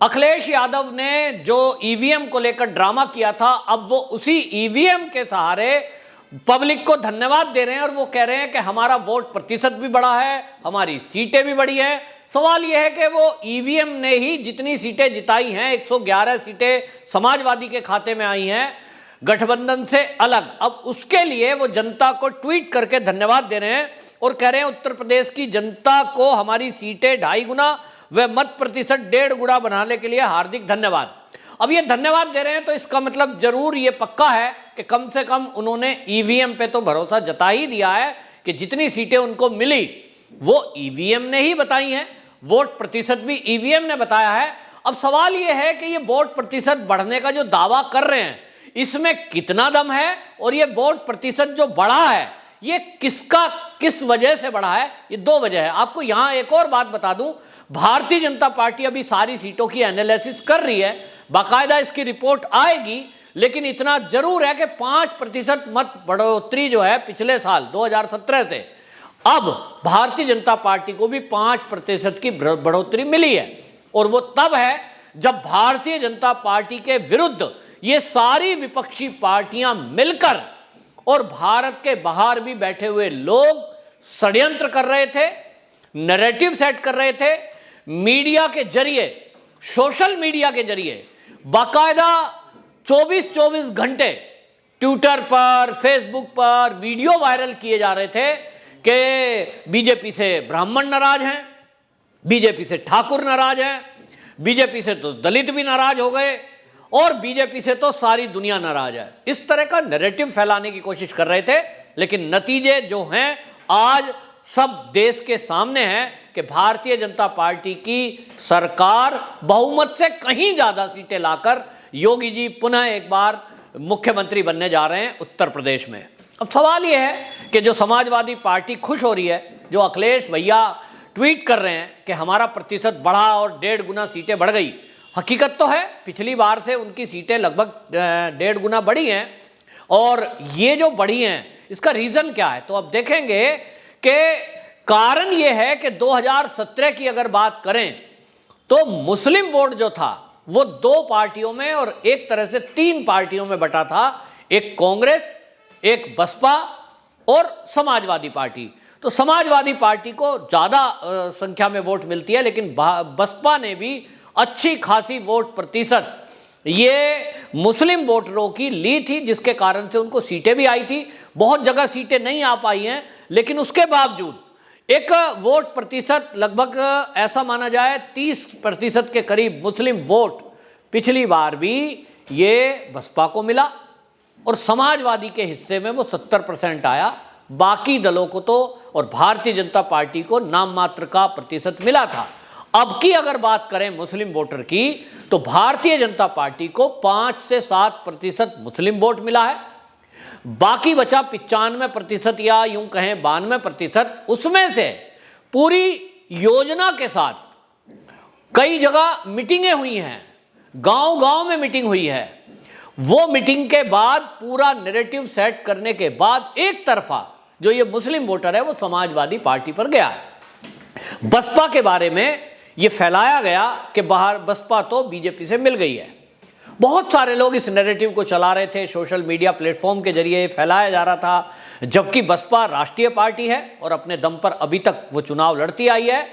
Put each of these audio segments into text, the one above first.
अखिलेश यादव ने जो ईवीएम को लेकर ड्रामा किया था, अब वो उसी ईवीएम के सहारे पब्लिक को धन्यवाद दे रहे हैं और वो कह रहे हैं कि हमारा वोट प्रतिशत भी बढ़ा है, हमारी सीटें भी बढ़ी है। सवाल यह है कि वो ईवीएम ने ही जितनी सीटें जिताई हैं, 111 सीटें समाजवादी के खाते में आई हैं गठबंधन से अलग, अब उसके लिए वो जनता को ट्वीट करके धन्यवाद दे रहे हैं और कह रहे हैं उत्तर प्रदेश की जनता को हमारी सीटें 2.5 गुना व मत प्रतिशत 1.5 गुना बनाने के लिए हार्दिक धन्यवाद। अब ये धन्यवाद दे रहे हैं तो इसका मतलब जरूर ये पक्का है कि कम से कम उन्होंने ईवीएम पे तो भरोसा जता ही दिया है कि जितनी सीटें उनको मिली वो ईवीएम ने ही बताई हैं, वोट प्रतिशत भी ईवीएम ने बताया है। अब सवाल ये है कि ये वोट प्रतिशत बढ़ने का जो दावा कर रहे हैं इसमें कितना दम है और ये वोट प्रतिशत जो बढ़ा है ये किस वजह से बढ़ा है? ये 2 वजह है। आपको यहां एक और बात बता दूं, भारतीय जनता पार्टी अभी सारी सीटों की एनालिसिस कर रही है, बाकायदा इसकी रिपोर्ट आएगी, लेकिन इतना जरूर है कि 5% मत बढ़ोतरी जो है पिछले साल 2017 से अब भारतीय जनता पार्टी को भी 5% की बढ़ोतरी मिली है। और वो तब है जब भारतीय जनता पार्टी के विरुद्ध ये सारी विपक्षी पार्टियां मिलकर और भारत के बाहर भी बैठे हुए लोग षड्यंत्र कर रहे थे, नैरेटिव सेट कर रहे थे, मीडिया के जरिए, सोशल मीडिया के जरिए बाकायदा 24-24 घंटे ट्विटर पर, फेसबुक पर वीडियो वायरल किए जा रहे थे कि बीजेपी से ब्राह्मण नाराज हैं, बीजेपी से ठाकुर नाराज हैं, बीजेपी से तो दलित भी नाराज हो गए और बीजेपी से तो सारी दुनिया नाराज है। इस तरह का नैरेटिव फैलाने की कोशिश कर रहे थे, लेकिन नतीजे जो हैं आज सब देश के सामने हैं कि भारतीय जनता पार्टी की सरकार बहुमत से कहीं ज्यादा सीटें लाकर योगी जी पुनः एक बार मुख्यमंत्री बनने जा रहे हैं उत्तर प्रदेश में। अब सवाल यह है कि जो समाजवादी पार्टी खुश हो रही है, जो अखिलेश भैया ट्वीट कर रहे हैं कि हमारा प्रतिशत बढ़ा और 1.5 गुना सीटें बढ़ गई, हकीकत तो है पिछली बार से उनकी सीटें लगभग 1.5 गुना बढ़ी हैं। और ये जो बढ़ी हैं इसका रीजन क्या है? तो अब देखेंगे कि कारण ये है कि 2017 की अगर बात करें तो मुस्लिम वोट जो था वो 2 पार्टियों में और एक तरह से 3 पार्टियों में बटा था, एक कांग्रेस, एक बसपा और समाजवादी पार्टी। तो समाजवादी पार्टी को ज्यादा संख्या में वोट मिलती है, लेकिन बसपा ने भी अच्छी खासी वोट प्रतिशत ये मुस्लिम वोटरों की ली थी, जिसके कारण से उनको सीटें भी आई थी। बहुत जगह सीटें नहीं आ पाई हैं, लेकिन उसके बावजूद एक वोट प्रतिशत लगभग ऐसा माना जाए 30% के करीब मुस्लिम वोट पिछली बार भी ये बसपा को मिला और समाजवादी के हिस्से में वो 70% आया। बाकी दलों को तो और भारतीय जनता पार्टी को नाम मात्र का प्रतिशत मिला था। अब की अगर बात करें मुस्लिम वोटर की तो भारतीय जनता पार्टी को 5 से 7% मुस्लिम वोट मिला है, बाकी बचा 95% या यूं कहें 92%। उसमें से पूरी योजना के साथ कई जगह मीटिंगें हुई हैं, गांव-गांव में मीटिंग हुई है। वो मीटिंग के बाद पूरा नैरेटिव सेट करने के बाद एक तरफा जो ये मुस्लिम वोटर है वो समाजवादी पार्टी पर गया है। बसपा के बारे में ये फैलाया गया कि बाहर बसपा तो बीजेपी से मिल गई है। बहुत सारे लोग इस नैरेटिव को चला रहे थे, सोशल मीडिया प्लेटफॉर्म के जरिए फैलाया जा रहा था, जबकि बसपा राष्ट्रीय पार्टी है और अपने दम पर अभी तक वो चुनाव लड़ती आई है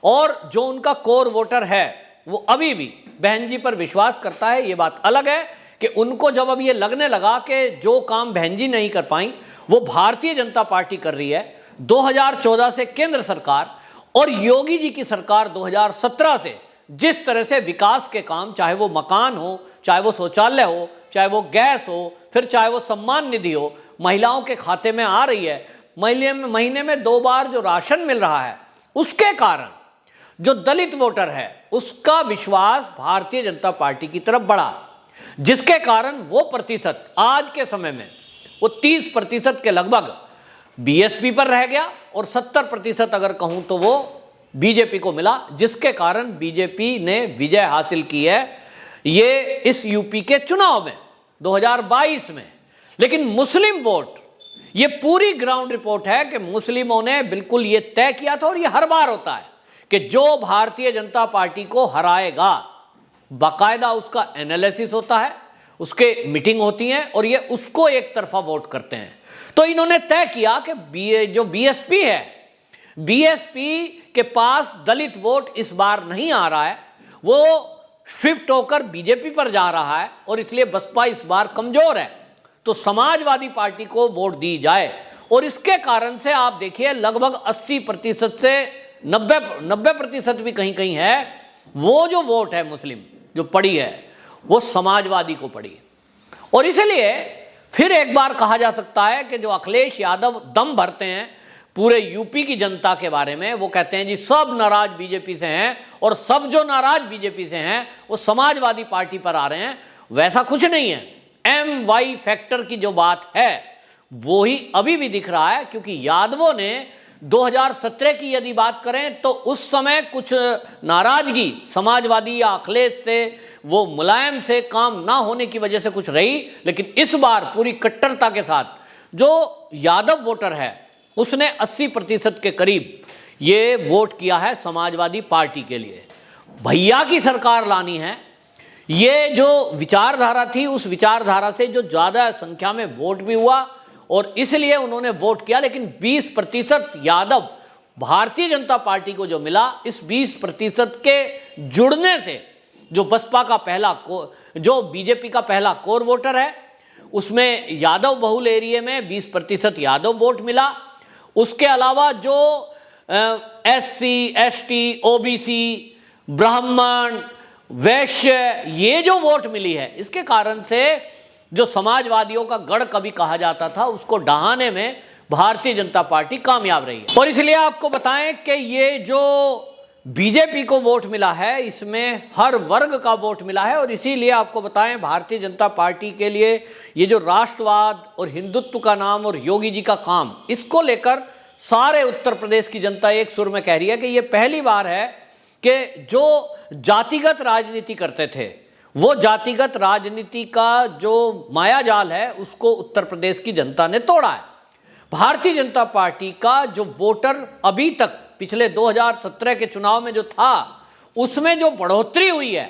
और जो उनका कोर वोटर है वो अभी भी बहन जी पर विश्वास करता है। ये बात अलग है कि उनको जब अब ये लगने लगा कि जो काम बहन जी नहीं कर पाई वो भारतीय जनता पार्टी कर रही है। 2014 से केंद्र सरकार और योगी जी की सरकार 2017 से जिस तरह से विकास के काम, चाहे वो मकान हो, चाहे वो शौचालय हो, चाहे वो गैस हो, फिर चाहे वो सम्मान निधि हो, महिलाओं के खाते में आ रही है, महीने में 2 बार जो राशन मिल रहा है, उसके कारण जो दलित वोटर है उसका विश्वास भारतीय जनता पार्टी की तरफ बढ़ा, जिसके कारण वो प्रतिशत आज के समय में वो 30% के लगभग बीएसपी पर रह गया और 70% अगर कहूं तो वो बीजेपी को मिला, जिसके कारण बीजेपी ने विजय हासिल की है ये इस यूपी के चुनाव में 2022 में। लेकिन मुस्लिम वोट, ये पूरी ग्राउंड रिपोर्ट है कि मुस्लिमों ने बिल्कुल ये तय किया था और ये हर बार होता है कि जो भारतीय जनता पार्टी को हराएगा बाकायदा उसका एनालिसिस होता है, उसके मीटिंग होती हैं और ये उसको एक तरफा वोट करते हैं। तो इन्होंने तय किया कि जो बीएसपी है, बीएसपी के पास दलित वोट इस बार नहीं आ रहा है, वो शिफ्ट होकर बीजेपी पर जा रहा है और इसलिए बसपा इस बार कमजोर है, तो समाजवादी पार्टी को वोट दी जाए। और इसके कारण से आप देखिए लगभग 80% से 90% भी कहीं कहीं है, वो जो वोट है मुस्लिम जो पड़ी है वो समाजवादी को पड़ी। और इसलिए फिर एक बार कहा जा सकता है कि जो अखिलेश यादव दम भरते हैं पूरे यूपी की जनता के बारे में, वो कहते हैं जी सब नाराज बीजेपी से हैं और सब जो नाराज बीजेपी से हैं वो समाजवादी पार्टी पर आ रहे हैं। वैसा कुछ नहीं है। MY फैक्टर की जो बात है वो ही अभी भी दिख रहा है, क्योंकि यादवों ने 2017 की यदि बात करें तो उस समय कुछ नाराजगी समाजवादी या अखिलेश से, वो मुलायम से काम ना होने की वजह से कुछ रही, लेकिन इस बार पूरी कट्टरता के साथ जो यादव वोटर है उसने 80% के करीब ये वोट किया है समाजवादी पार्टी के लिए। भैया की सरकार लानी है, ये जो विचारधारा थी उस विचारधारा से जो ज़्यादा संख्या में वोट भी हुआ और इसलिए उन्होंने वोट किया। लेकिन 20% यादव भारतीय जनता पार्टी को जो मिला, इस 20% के जुड़ने से जो बसपा का पहला जो बीजेपी का पहला कोर वोटर है उसमें यादव बहुल एरिया में 20% यादव वोट मिला। उसके अलावा जो SC ST OBC ब्राह्मण वैश्य ये जो वोट मिली है, इसके कारण से जो समाजवादियों का गढ़ कभी कहा जाता था उसको डहाने में भारतीय जनता पार्टी कामयाब रही है। और इसलिए आपको बताएं कि ये जो बीजेपी को वोट मिला है इसमें हर वर्ग का वोट मिला है। और इसीलिए आपको बताएं भारतीय जनता पार्टी के लिए ये जो राष्ट्रवाद और हिंदुत्व का नाम और योगी जी का काम, इसको लेकर सारे उत्तर प्रदेश की जनता एक सुर में कह रही है कि ये पहली बार है कि जो जातिगत राजनीति करते थे वो जातिगत राजनीति का जो मायाजाल है उसको उत्तर प्रदेश की जनता ने तोड़ा है। भारतीय जनता पार्टी का जो वोटर अभी तक पिछले 2017 के चुनाव में जो था उसमें जो बढ़ोतरी हुई है,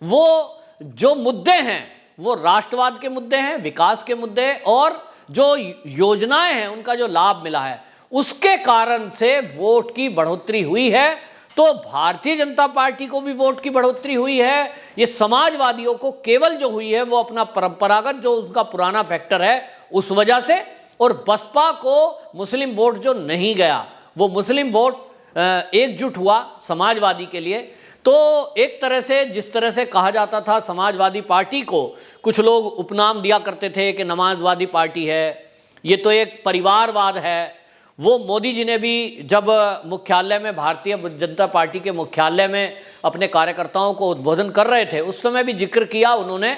वो जो मुद्दे हैं वो राष्ट्रवाद के मुद्दे हैं, विकास के मुद्दे और जो योजनाएं हैं उनका जो लाभ मिला है, उसके कारण से वोट की बढ़ोतरी हुई है। तो भारतीय जनता पार्टी को भी वोट की बढ़ोतरी हुई है। ये समाजवादियों को केवल जो हुई है वो अपना परंपरागत जो उनका पुराना फैक्टर है उस वजह से, और बसपा को मुस्लिम वोट जो नहीं गया वो मुस्लिम वोट एकजुट हुआ समाजवादी के लिए। तो एक तरह से जिस तरह से कहा जाता था समाजवादी पार्टी को, कुछ लोग उपनाम दिया करते थे कि नमाजवादी पार्टी है, ये तो एक परिवारवाद है। वो मोदी जी ने भी जब मुख्यालय में भारतीय जनता पार्टी के मुख्यालय में अपने कार्यकर्ताओं को उद्बोधन कर रहे थे उस समय भी जिक्र किया उन्होंने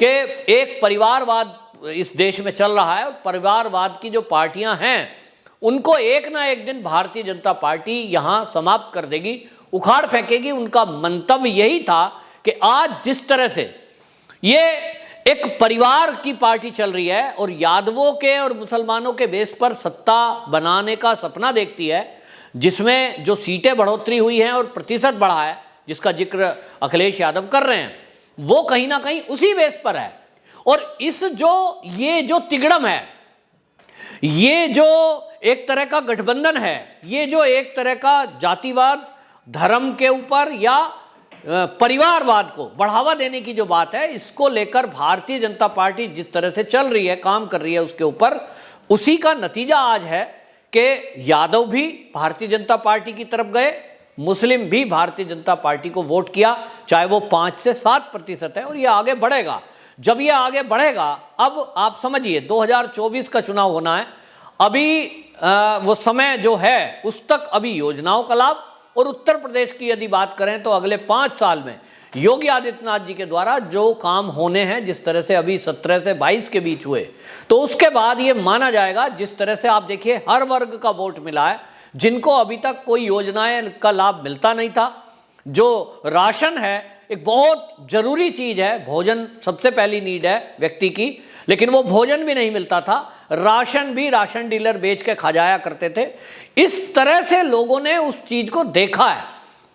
कि एक परिवारवाद इस देश में चल रहा है और परिवारवाद की जो पार्टियां हैं उनको एक ना एक दिन भारतीय जनता पार्टी यहाँ समाप्त कर देगी, उखाड़ फेंकेगी। उनका मंतव्य यही था कि आज जिस तरह से ये एक परिवार की पार्टी चल रही है और यादवों के और मुसलमानों के बेस पर सत्ता बनाने का सपना देखती है, जिसमें जो सीटें बढ़ोतरी हुई हैं और प्रतिशत बढ़ा है जिसका जिक्र अखिलेश यादव कर रहे हैं, वो कहीं ना कहीं उसी बेस पर है। और इस ये जो तिगड़म है, ये जो एक तरह का गठबंधन है, ये जो एक तरह का जातिवाद धर्म के ऊपर या परिवारवाद को बढ़ावा देने की जो बात है, इसको लेकर भारतीय जनता पार्टी जिस तरह से चल रही है, काम कर रही है उसके ऊपर, उसी का नतीजा आज है कि यादव भी भारतीय जनता पार्टी की तरफ गए, मुस्लिम भी भारतीय जनता पार्टी को वोट किया, चाहे वो 5 से 7% है। और ये आगे बढ़ेगा। जब ये आगे बढ़ेगा, अब आप समझिए 2024 का चुनाव होना है, अभी वो समय जो है उस तक अभी योजनाओं का लाभ। और उत्तर प्रदेश की यदि बात करें तो अगले 5 साल में योगी आदित्यनाथ जी के द्वारा जो काम होने हैं, जिस तरह से अभी 17 से 22 के बीच हुए, तो उसके बाद ये माना जाएगा, जिस तरह से आप देखिए हर वर्ग का वोट मिला है, जिनको अभी तक कोई योजनाएं का लाभ मिलता नहीं था। जो राशन है एक बहुत जरूरी चीज है, भोजन सबसे पहली नीड है व्यक्ति की, लेकिन वो भोजन भी नहीं मिलता था, राशन भी राशन डीलर बेच के खा जाया करते थे। इस तरह से लोगों ने उस चीज को देखा है।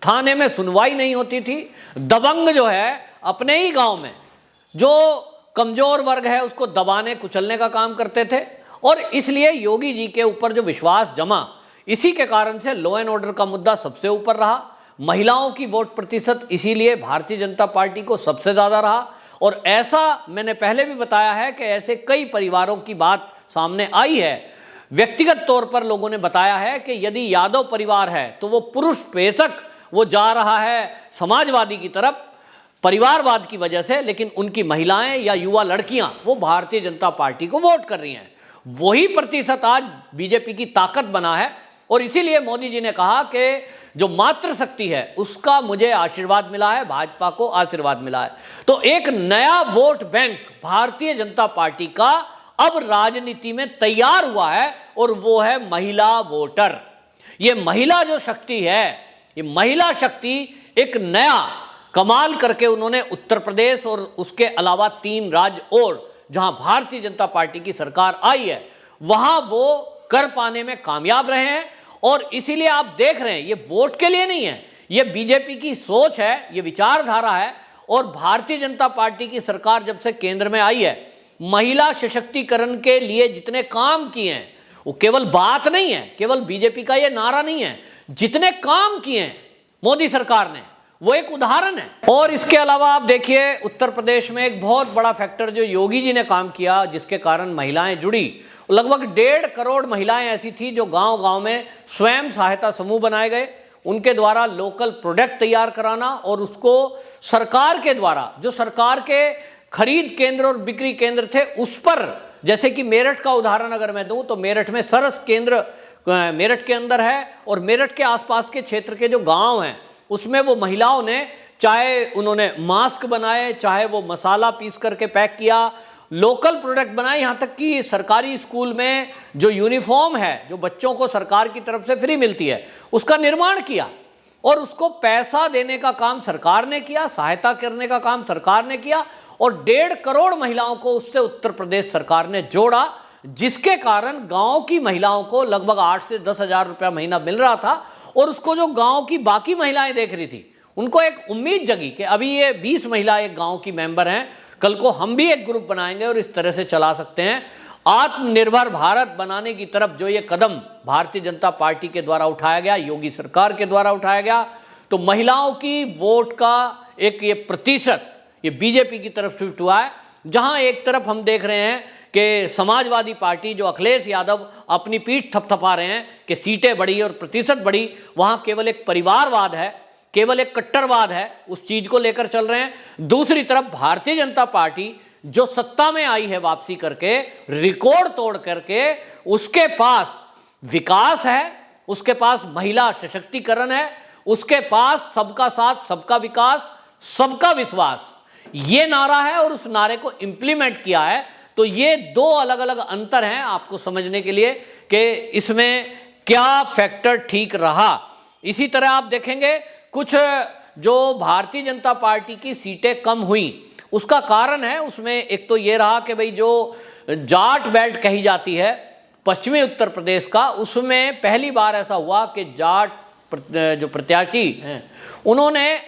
थाने में सुनवाई नहीं होती थी, दबंग जो है अपने ही गांव में जो कमजोर वर्ग है उसको दबाने कुचलने का काम करते थे, और इसलिए योगी जी के ऊपर जो विश्वास जमा, इसी के कारण से लॉ एंड ऑर्डर का मुद्दा सबसे ऊपर रहा। महिलाओं की वोट प्रतिशत इसीलिए भारतीय जनता पार्टी को सबसे ज्यादा रहा। और ऐसा मैंने पहले भी बताया है कि ऐसे कई परिवारों की बात सामने आई है। व्यक्तिगत तौर पर लोगों ने बताया है कि यदि यादव परिवार है तो वो पुरुष बेशक वो जा रहा है समाजवादी की तरफ परिवारवाद की वजह से, लेकिन उनकी महिलाएं या युवा लड़कियां वो भारतीय जनता पार्टी को वोट कर रही हैं। वही प्रतिशत आज बीजेपी की ताकत बना है, और इसीलिए मोदी जी ने कहा कि जो मातृशक्ति है उसका मुझे आशीर्वाद मिला है, भाजपा को आशीर्वाद मिला है। तो एक नया vote bank Bharatiya Janata party का अब राजनीति में तैयार हुआ है, और वो है महिला वोटर। ये महिला जो शक्ति है, ये महिला शक्ति एक नया कमाल करके उन्होंने उत्तर प्रदेश और उसके अलावा 3 राज्य और जहां भारतीय जनता पार्टी की सरकार आई है वहां वो कर पाने में कामयाब रहे हैं। और इसीलिए आप देख रहे हैं ये वोट के लिए नहीं है, ये बीजेपी की सोच है, ये विचारधारा है। और भारतीय जनता पार्टी की सरकार जब से केंद्र में आई है, महिला सशक्तिकरण के लिए जितने काम किए हैं वो केवल बात नहीं है, केवल बीजेपी का ये नारा नहीं है, जितने काम किए हैं मोदी सरकार ने वो एक उदाहरण है। और इसके अलावा आप देखिए उत्तर प्रदेश में एक बहुत बड़ा फैक्टर जो योगी जी ने काम किया, जिसके कारण महिलाएं जुड़ी, लगभग 1.5 करोड़ महिलाएं ऐसी थी जो गांव-गांव में स्वयं सहायता समूह बनाए गए, उनके द्वारा लोकल प्रोडक्ट तैयार कराना और उसको सरकार के द्वारा, जो सरकार के खरीद केंद्र और बिक्री केंद्र थे उस पर, जैसे कि मेरठ का उदाहरण अगर मैं दूं तो मेरठ में सरस केंद्र मेरठ के अंदर है, और मेरठ के आसपास के क्षेत्र के जो गांव हैं उसमें वो महिलाओं ने, चाहे उन्होंने मास्क बनाए, चाहे वो मसाला पीस करके पैक किया, लोकल प्रोडक्ट बनाए, यहाँ तक कि सरकारी स्कूल में जो यूनिफॉर्म है जो बच्चों को सरकार की तरफ से फ्री मिलती है उसका निर्माण किया, और उसको पैसा देने का काम सरकार ने किया, सहायता करने का काम सरकार ने किया, और 1.5 करोड़ महिलाओं को उससे उत्तर प्रदेश सरकार ने जोड़ा, जिसके कारण गांव की महिलाओं को लगभग 8 से 10 हजार रुपया महीना मिल रहा था। और उसको जो गांव की बाकी महिलाएं देख रही थी उनको एक उम्मीद जगी कि अभी ये 20 महिला एक गांव की मेंबर हैं, कल को हम भी एक ग्रुप बनाएंगे और इस तरह से चला सकते हैं। आत्मनिर्भर भारत बनाने की तरफ जो ये कदम भारतीय जनता पार्टी के द्वारा उठाया गया, योगी सरकार के द्वारा उठाया गया, तो महिलाओं की वोट का एक ये प्रतिशत ये बीजेपी की तरफ शिफ्ट हुआ है। जहां एक तरफ हम देख रहे हैं कि समाजवादी पार्टी जो अखिलेश यादव अपनी पीठ थपथपा रहे हैं कि सीटें बढ़ी और प्रतिशत बढ़ी, वहां केवल एक परिवारवाद है, केवल एक कट्टरवाद है, उस चीज को लेकर चल रहे हैं। दूसरी तरफ भारतीय जनता पार्टी जो सत्ता में आई है वापसी करके, रिकॉर्ड तोड़ करके, उसके पास विकास है, उसके पास महिला सशक्तिकरण है, उसके पास सबका साथ, सबका विकास, सबका विश्वास, ये नारा है, और उस नारे को इंप्लीमेंट किया है। तो ये 2 अलग अलग अंतर हैं आपको समझने के लिए कि इसमें क्या फैक्टर ठीक रहा। इसी तरह आप देखेंगे कुछ जो भारतीय जनता पार्टी की सीटें कम हुई, उसका कारण है, उसमें एक तो ये रहा कि भाई जो जाट बेल्ट कही जाती है पश्चिमी उत्तर प्रदेश का, उसमें पहली बार ऐसा हुआ कि जाट जो प्रत्याशी हैं उन्होंने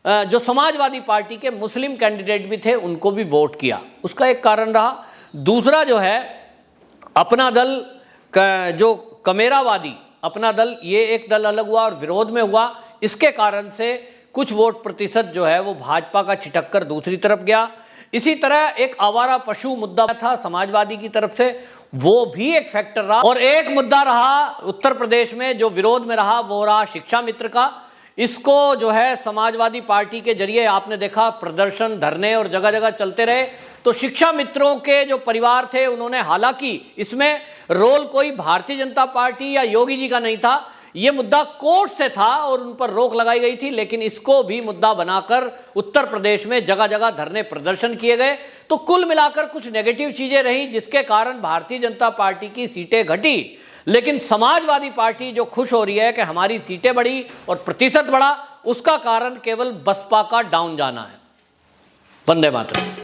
जो समाजवादी पार्टी के मुस्लिम कैंडिडेट भी थे उनको भी वोट किया, उसका एक कारण रहा। दूसरा जो है अपना दल जो कमेरावादी अपना दल, ये एक दल अलग हुआ और विरोध में हुआ, इसके कारण से कुछ वोट प्रतिशत जो है वो भाजपा का छिटक कर दूसरी तरफ गया। इसी तरह एक आवारा पशु मुद्दा था समाजवादी की तरफ से, वो भी एक फैक्टर रहा। और एक मुद्दा रहा उत्तर प्रदेश में जो विरोध में रहा, वो रहा शिक्षा मित्र का। इसको जो है समाजवादी पार्टी के जरिए आपने देखा प्रदर्शन, धरने और जगह जगह चलते रहे। तो शिक्षा मित्रों के जो परिवार थे उन्होंने, हालांकि इसमें रोल कोई भारतीय जनता पार्टी या योगी जी का नहीं था, ये मुद्दा कोर्ट से था और उन पर रोक लगाई गई थी, लेकिन इसको भी मुद्दा बनाकर उत्तर प्रदेश में जगह जगह धरने प्रदर्शन किए गए। तो कुल मिलाकर कुछ नेगेटिव चीजें रही जिसके कारण भारतीय जनता पार्टी की सीटें घटी, लेकिन समाजवादी पार्टी जो खुश हो रही है कि हमारी सीटें बढ़ी और प्रतिशत बढ़ा, उसका कारण केवल बसपा का डाउन जाना है। वंदे मातरम।